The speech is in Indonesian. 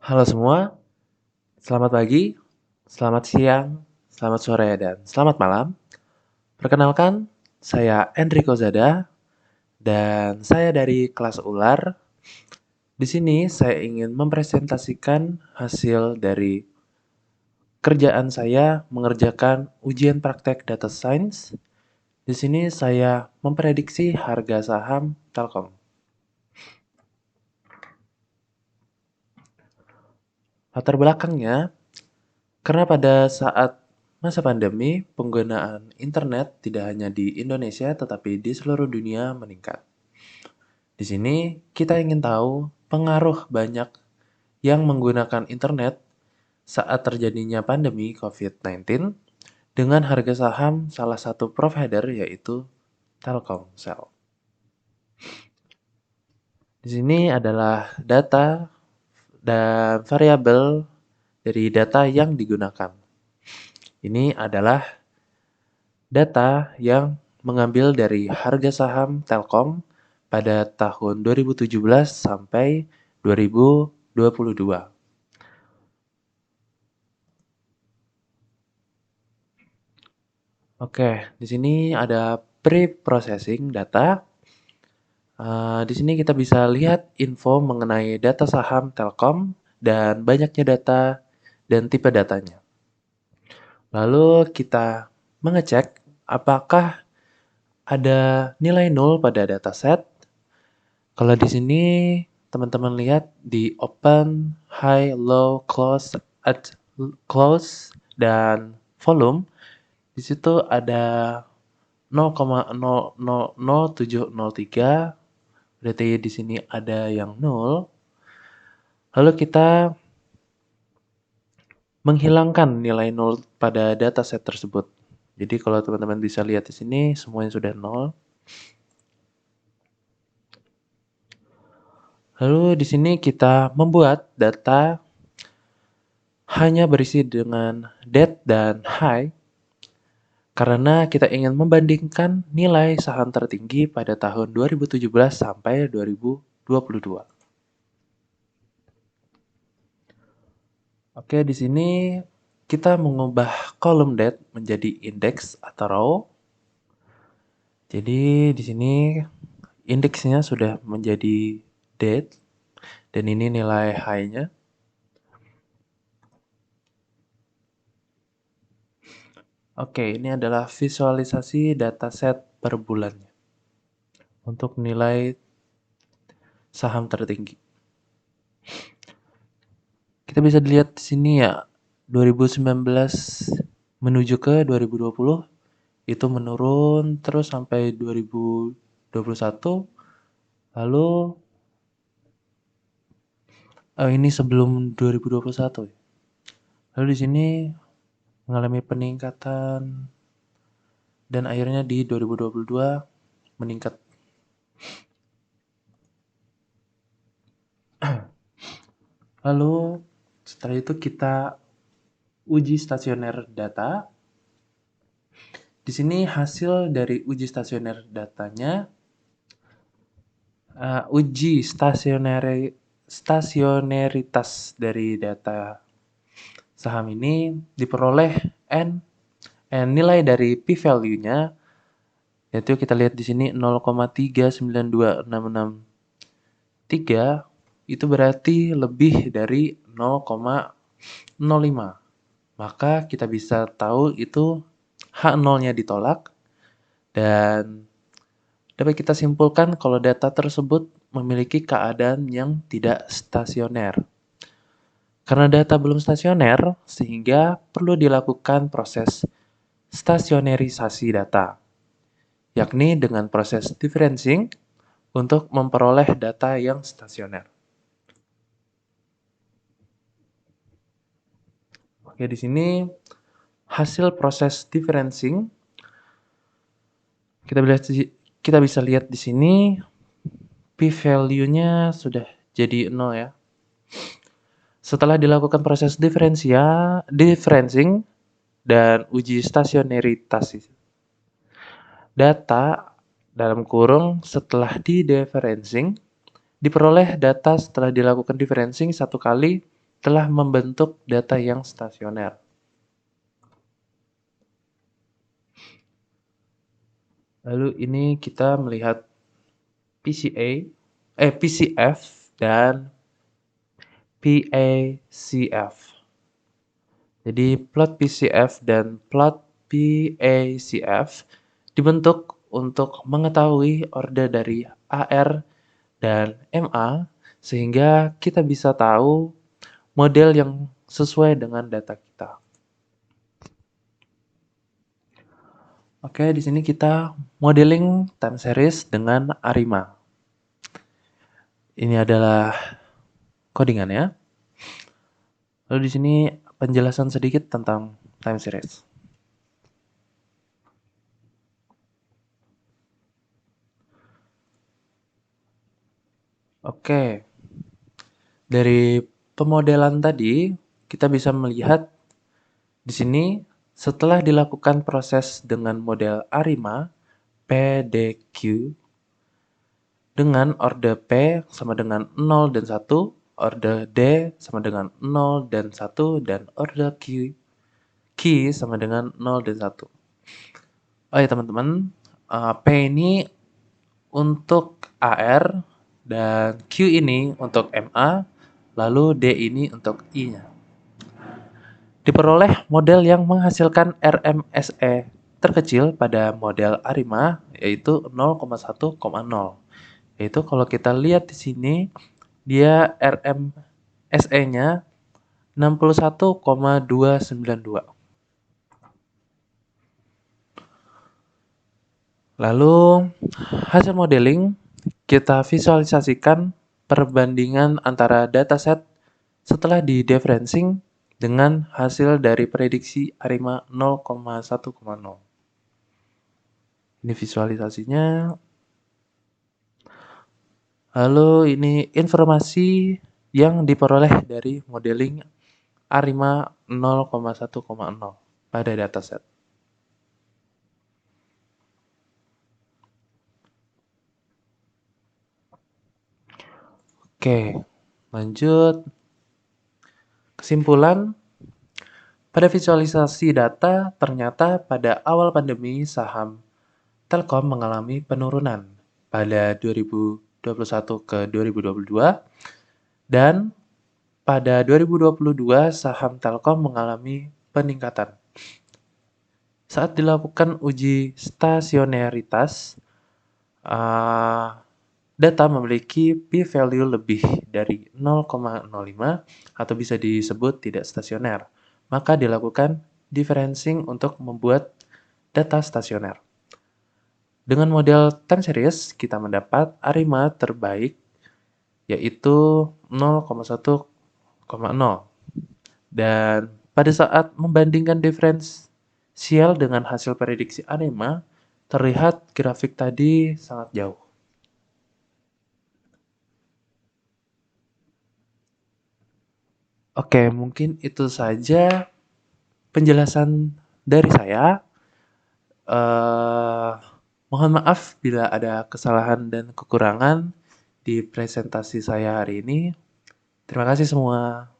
Halo semua, selamat pagi, selamat siang, selamat sore, dan selamat malam. Perkenalkan, saya Enrico Zada, dan saya dari kelas Ular. Di sini saya ingin mempresentasikan hasil dari kerjaan saya mengerjakan ujian praktek data science. Di sini saya memprediksi harga saham Telkom. Latar belakangnya, karena pada saat masa pandemi, penggunaan internet tidak hanya di Indonesia tetapi di seluruh dunia meningkat. Di sini kita ingin tahu pengaruh banyak yang menggunakan internet saat terjadinya pandemi COVID-19 dengan harga saham salah satu provider yaitu Telkomsel. Di sini adalah data dan variabel dari data yang digunakan. Ini adalah data yang mengambil dari harga saham Telkom pada tahun 2017 sampai 2022. Oke, di sini ada pre-processing data. Di sini kita bisa lihat info mengenai data saham Telkom dan banyaknya data dan tipe datanya. Lalu kita mengecek apakah ada nilai nol pada dataset. Kalau di sini teman-teman lihat di open, high, low, close, at close, dan volume, di situ ada 0,000703, berarti di sini ada yang 0. Lalu kita menghilangkan nilai 0 pada dataset tersebut. Jadi kalau teman-teman bisa lihat di sini semuanya sudah 0. Lalu di sini kita membuat data hanya berisi dengan date dan high karena kita ingin membandingkan nilai saham tertinggi pada tahun 2017 sampai 2022. Oke, di sini kita mengubah kolom date menjadi indeks atau row. Jadi di sini indeksnya sudah menjadi date dan ini nilai high-nya. Oke, ini adalah visualisasi dataset per bulannya untuk nilai saham tertinggi. Kita bisa dilihat di sini ya, 2019 menuju ke 2020 itu menurun terus sampai 2021. Lalu ini sebelum 2021 ya. Lalu di sini mengalami peningkatan dan akhirnya di 2022 meningkat. Lalu setelah itu kita uji stasioner data. Di sini hasil dari uji stasioner datanya, uji stasioneritas dari data saham ini diperoleh nilai dari p-value-nya, yaitu kita lihat di sini 0,392663, itu berarti lebih dari 0,05. Maka kita bisa tahu itu H0-nya ditolak dan dapat kita simpulkan kalau data tersebut memiliki keadaan yang tidak stasioner. Karena data belum stasioner, sehingga perlu dilakukan proses stasionerisasi data, yakni dengan proses differencing untuk memperoleh data yang stasioner. Oke, di sini hasil proses differencing kita bisa lihat di sini p-value-nya sudah jadi 0 ya. Setelah dilakukan proses differencing dan uji stasioneritas, data dalam kurung setelah di differencing diperoleh data setelah dilakukan differencing 1 kali telah membentuk data yang stasioner. Lalu ini kita melihat PCF dan PACF. Jadi plot PCF dan plot PACF dibentuk untuk mengetahui orde dari AR dan MA sehingga kita bisa tahu model yang sesuai dengan data kita. Oke, di sini kita modeling time series dengan ARIMA. Ini adalah codingannya. Lalu di sini penjelasan sedikit tentang time series. Oke, dari pemodelan tadi kita bisa melihat di sini setelah dilakukan proses dengan model ARIMA PDQ dengan orde P sama dengan 0 dan 1, orde D sama dengan 0 dan 1, dan orde Q sama dengan 0 dan 1. Oh ya teman-teman, P ini untuk AR dan Q ini untuk MA, lalu D ini untuk I-nya. Diperoleh model yang menghasilkan RMSE terkecil pada model ARIMA yaitu 0,1,0. Yaitu kalau kita lihat di sini dia RMSE-nya 61,292. Lalu hasil modeling kita visualisasikan perbandingan antara dataset setelah di-deferencing dengan hasil dari prediksi ARIMA 0,1,0. Ini visualisasinya. Lalu ini informasi yang diperoleh dari modeling ARIMA 0,1,0 pada dataset. Oke, lanjut. Kesimpulan, pada visualisasi data, ternyata pada awal pandemi saham Telkom mengalami penurunan pada 2021 ke 2022 dan pada 2022 saham Telkom mengalami peningkatan. Saat dilakukan uji stasioneritas, data memiliki p-value lebih dari 0,05 atau bisa disebut tidak stasioner. Maka dilakukan differencing untuk membuat data stasioner. Dengan model time series, kita mendapat ARIMA terbaik yaitu 0,1,0. Dan pada saat membandingkan diferensial dengan hasil prediksi ARIMA, terlihat grafik tadi sangat jauh. Oke, mungkin itu saja penjelasan dari saya. Mohon maaf bila ada kesalahan dan kekurangan di presentasi saya hari ini. Terima kasih semua.